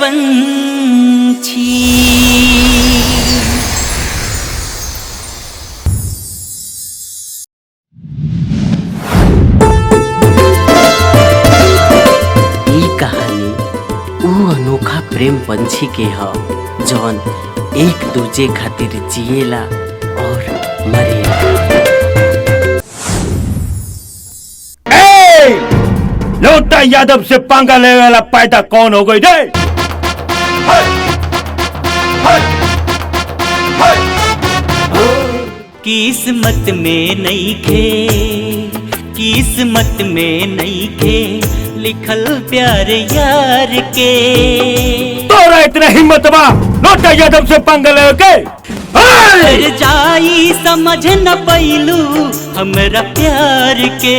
पंछी। कहानी ऊ अनोखा प्रेम पंछी के ह जौन एक दूजे खातिर जिएला और मरेला। लोटा यादव से पंगा लेने वाला पैदा कौन हो गई रे? किस्मत में नहीं खे, किस्मत में नहीं खे लिखल प्यार यार के। तोरा इतना हिम्मत बा लोटा यादव से पंगा ले के? जाई समझ न पैलू हमरा प्यार के।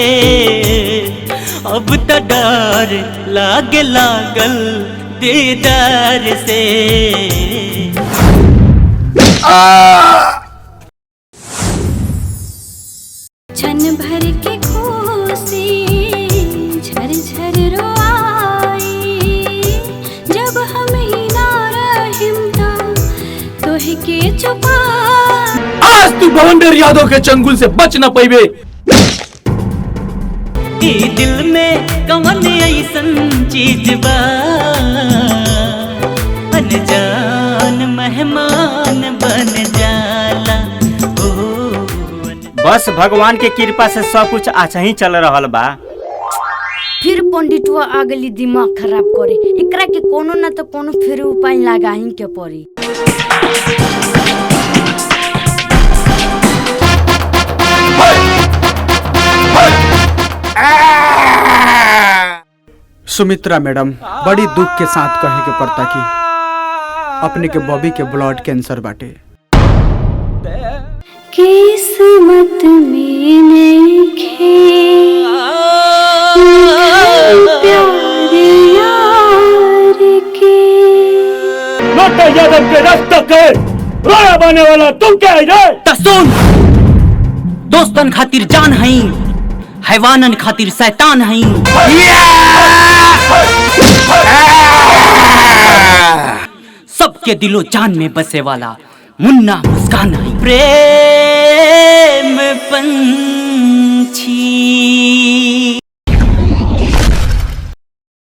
अब त डर लागे लागल दीदार से। क्षण भर के खुशी झरझर रोआई, जब हम ही ना रहिम तोहे के छुपा। आज तू भवंडर यादव के चंगुल से बच न पैबे। दिल में कवन ऐसन चीज बा, अनजान मेहमान बन जाला। बस भगवान के कृपा से सब कुछ अच्छा ही चल रहा बा। फिर पंडितवा आ गली दिमाग खराब करे। एकरा के कोनो न तो कोनो फिर उपाय लगाही के पड़ी। सुमित्रा मैडम बड़ी दुख के साथ कहे के पड़ता कि अपने के बॉबी के ब्लड कैंसर बाटे। किस्मत में लिखे प्यार यार के। लोटा यादव के रास्ता के रोया बने वाला तुम क्या है रे? तसुन दोस्तन खातिर जान हई, हैवानन खातिर शैतान हई। सबके दिलो जान में बसे वाला मुन्ना मुस्कान हई। प्रेम पंछी।